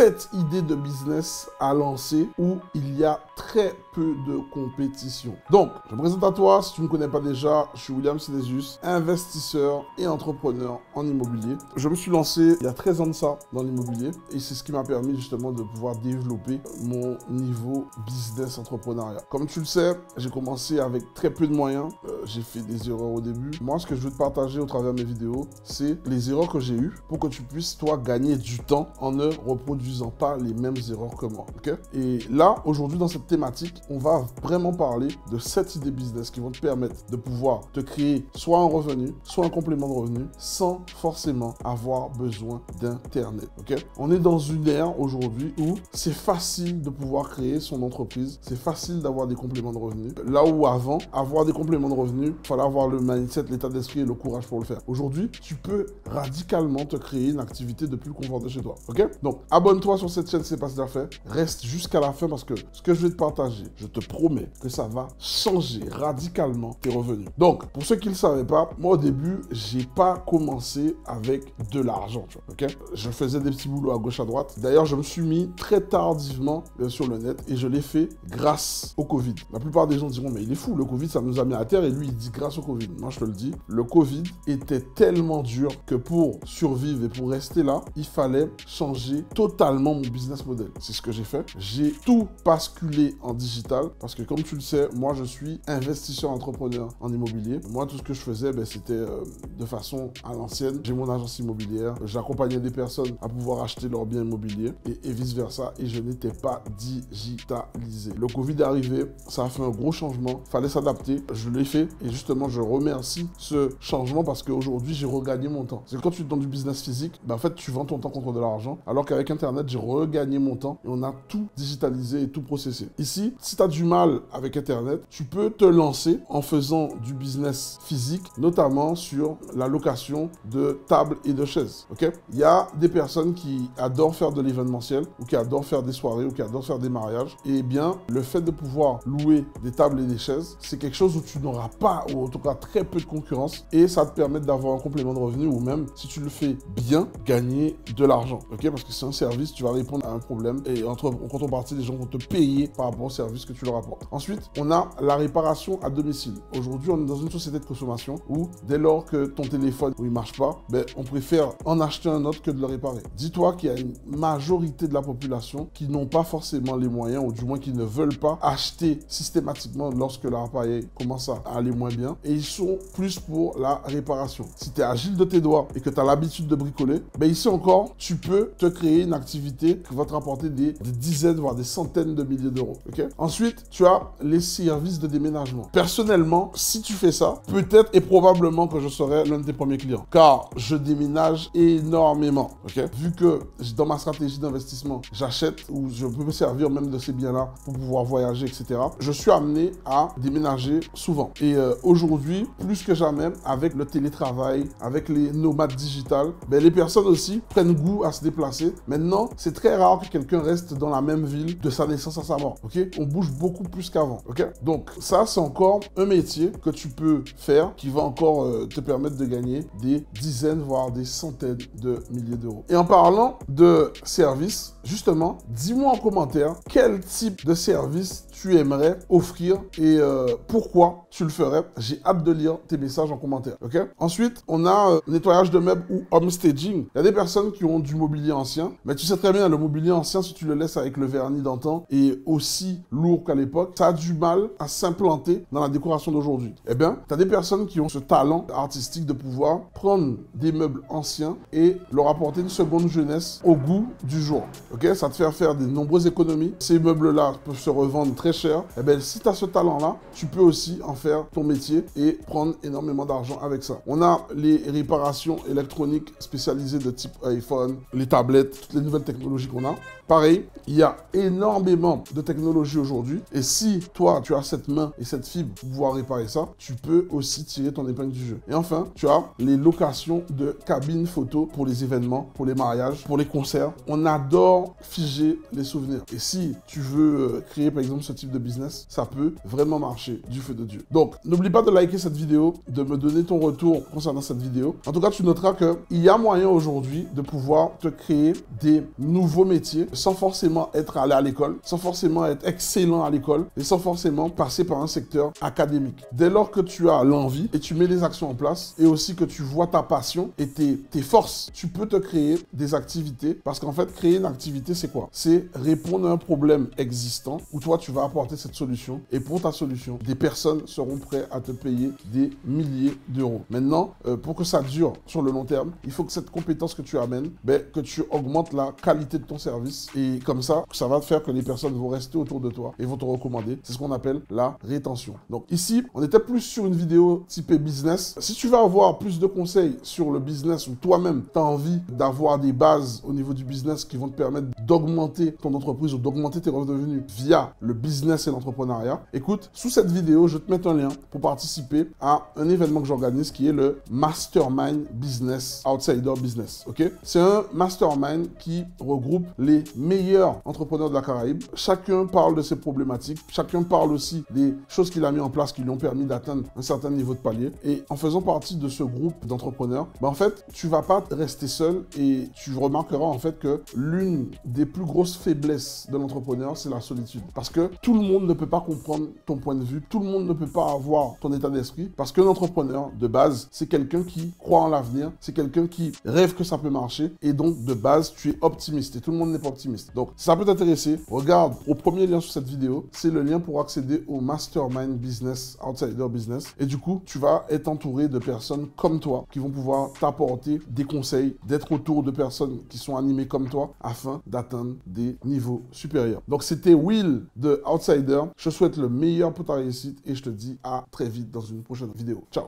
7 idées de business à lancer où il y a très peu de compétition. Donc, je me présente à toi, si tu ne me connais pas déjà, je suis William Synesius, investisseur et entrepreneur en immobilier. Je me suis lancé il y a 13 ans de ça dans l'immobilier et c'est ce qui m'a permis justement de pouvoir développer mon niveau business entrepreneuriat. Comme tu le sais, j'ai commencé avec très peu de moyens, j'ai fait des erreurs au début. Moi, ce que je veux te partager au travers de mes vidéos, c'est les erreurs que j'ai eues pour que tu puisses, toi, gagner du temps en ne reproduisant pas les mêmes erreurs que moi. Ok? Et là, aujourd'hui, dans cette thématique, on va vraiment parler de 7 idées business qui vont te permettre de pouvoir te créer soit un revenu, soit un complément de revenu sans forcément avoir besoin d'Internet. Ok? On est dans une ère aujourd'hui où c'est facile de pouvoir créer son entreprise, c'est facile d'avoir des compléments de revenus. Là où avant, avoir des compléments de revenus, il fallait avoir le mindset, l'état d'esprit et le courage pour le faire. Aujourd'hui, tu peux radicalement te créer une activité depuis le confort de chez toi. Ok? Donc, abonne-toi sur cette chaîne si ce n'est pas déjà fait. Reste jusqu'à la fin parce que ce que je vais te partager, je te promets que ça va changer radicalement tes revenus. Donc, pour ceux qui ne le savaient pas, moi au début, j'ai pas commencé avec de l'argent. Ok? Je faisais des petits boulots à gauche à droite. D'ailleurs, je me suis mis très tardivement sur le net et je l'ai fait grâce au Covid. La plupart des gens diront, mais il est fou, le Covid, ça nous a mis à terre et lui, il dit grâce au Covid. Moi, je te le dis, le Covid était tellement dur que pour survivre et pour rester là, il fallait changer totalement mon business model. C'est ce que j'ai fait. J'ai tout basculé en digital parce que comme tu le sais, moi, je suis investisseur entrepreneur en immobilier. Moi, tout ce que je faisais, c'était de façon à l'ancienne. J'ai mon agence immobilière. J'accompagnais des personnes à pouvoir acheter leurs biens immobiliers et vice-versa. Et je n'étais pas digitalisé. Le Covid est arrivé. Ça a fait un gros changement. Fallait s'adapter. Je l'ai fait. Et justement, je remercie ce changement parce qu'aujourd'hui, j'ai regagné mon temps. C'est quand tu es dans du business physique, en fait, tu vends ton temps contre de l'argent. Alors qu'avec Internet, j'ai regagné mon temps et on a tout digitalisé et tout processé. Ici, si tu as du mal avec Internet, tu peux te lancer en faisant du business physique, notamment sur la location de tables et de chaises. Ok? Il y a des personnes qui adorent faire de l'événementiel ou qui adorent faire des soirées ou qui adorent faire des mariages. Et bien, le fait de pouvoir louer des tables et des chaises, c'est quelque chose où tu n'auras pas, ou en tout cas très peu de concurrence, et ça te permet d'avoir un complément de revenu ou même, si tu le fais bien, gagner de l'argent. Ok? Parce que c'est un service, tu vas répondre à un problème et en contrepartie, les gens vont te payer par rapport au service que tu leur apportes. Ensuite, on a la réparation à domicile. Aujourd'hui, on est dans une société de consommation où dès lors que ton téléphone il marche pas, on préfère en acheter un autre que de le réparer. Dis-toi qu'il y a une majorité de la population qui n'ont pas forcément les moyens ou du moins qui ne veulent pas acheter systématiquement lorsque leur appareil commence à aller moins bien et ils sont plus pour la réparation. Si tu es agile de tes doigts et que tu as l'habitude de bricoler, ici encore, tu peux te créer une activité qui va te rapporter des dizaines, voire des centaines de milliers d'euros. Okay? Ensuite, tu as les services de déménagement. Personnellement, si tu fais ça, peut-être et probablement que je serai l'un de tes premiers clients. Car je déménage énormément. Okay? Vu que dans ma stratégie d'investissement, j'achète ou je peux me servir même de ces biens-là pour pouvoir voyager, etc. Je suis amené à déménager souvent. Et aujourd'hui, plus que jamais, avec le télétravail, avec les nomades digitales, les personnes aussi prennent goût à se déplacer. Maintenant, c'est très rare que quelqu'un reste dans la même ville de sa naissance à sa mort. Okay? On bouge beaucoup plus qu'avant. Okay? Donc ça, c'est encore un métier que tu peux faire qui va encore te permettre de gagner des dizaines, voire des centaines de milliers d'euros. Et en parlant de services, justement, dis-moi en commentaire quel type de service tu aimerais offrir et pourquoi tu le ferais. J'ai hâte de lire tes messages en commentaire. Okay? Ensuite, on a nettoyage de meubles ou homestaging. Il y a des personnes qui ont du mobilier ancien, mais tu sais très bien, le mobilier ancien, si tu le laisses avec le vernis d'antan, est aussi lourd qu'à l'époque. Ça a du mal à s'implanter dans la décoration d'aujourd'hui. Eh bien, tu as des personnes qui ont ce talent artistique de pouvoir prendre des meubles anciens et leur apporter une seconde jeunesse au goût du jour. Ok? Ça te fait faire de nombreuses économies. Ces meubles-là peuvent se revendre très cher. Eh bien, si tu as ce talent-là, tu peux aussi en faire ton métier et prendre énormément d'argent avec ça. On a les réparations électroniques spécialisées de type iPhone, les tablettes, toutes les nouvelles technologies qu'on a. Pareil, il y a énormément de technologies aujourd'hui. Et si toi, tu as cette main et cette fibre pour pouvoir réparer ça, tu peux aussi tirer ton épingle du jeu. Et enfin, tu as les locations de cabines photo pour les événements, pour les mariages, pour les concerts. On adore figer les souvenirs. Et si tu veux créer, par exemple, ce type de business, ça peut vraiment marcher du feu de Dieu. Donc, n'oublie pas de liker cette vidéo, de me donner ton retour concernant cette vidéo. En tout cas, tu noteras qu'il y a moyen aujourd'hui de pouvoir te créer des nouveaux métiers sans forcément être allé à l'école, sans forcément être excellent à l'école et sans forcément passer par un secteur académique. Dès lors que tu as l'envie et tu mets les actions en place et aussi que tu vois ta passion et tes forces, tu peux te créer des activités parce qu'en fait, créer une activité, c'est quoi? C'est répondre à un problème existant où toi, tu vas apporter cette solution et pour ta solution, des personnes seront prêtes à te payer des milliers d'euros. Maintenant, pour que ça dure sur le long terme, il faut que cette compétence que tu amènes, que tu augmentes la qualité de ton service et comme ça va faire que les personnes vont rester autour de toi et vont te recommander. C'est ce qu'on appelle la rétention. Donc ici, on était plus sur une vidéo typée business. Si tu veux avoir plus de conseils sur le business ou toi-même, tu as envie d'avoir des bases au niveau du business qui vont te permettre d'augmenter ton entreprise ou d'augmenter tes revenus via le business et l'entrepreneuriat, écoute, sous cette vidéo, je vais te mettre un lien pour participer à un événement que j'organise qui est le Mastermind Business Outsider Business. Ok? C'est un mastermind qui regroupe les meilleurs entrepreneurs de la Caraïbe. Chacun parle de ses problématiques, chacun parle aussi des choses qu'il a mis en place qui lui ont permis d'atteindre un certain niveau de palier. Et en faisant partie de ce groupe d'entrepreneurs, en fait, tu vas pas rester seul et tu remarqueras en fait que l'une des plus grosses faiblesses de l'entrepreneur, c'est la solitude. Parce que tout le monde ne peut pas comprendre ton point de vue, tout le monde ne peut pas avoir ton état d'esprit. Parce qu'un entrepreneur, de base, c'est quelqu'un qui croit en l'avenir, c'est quelqu'un qui rêve que ça peut marcher et donc de base, tu es optimiste et tout le monde n'est pas optimiste. Donc, si ça peut t'intéresser, regarde au premier lien sur cette vidéo, c'est le lien pour accéder au Mastermind Business Outsider Business et du coup, tu vas être entouré de personnes comme toi qui vont pouvoir t'apporter des conseils, d'être autour de personnes qui sont animées comme toi afin d'atteindre des niveaux supérieurs. Donc, c'était Will de Outsider. Je te souhaite le meilleur pour ta réussite et je te dis à très vite dans une prochaine vidéo. Ciao!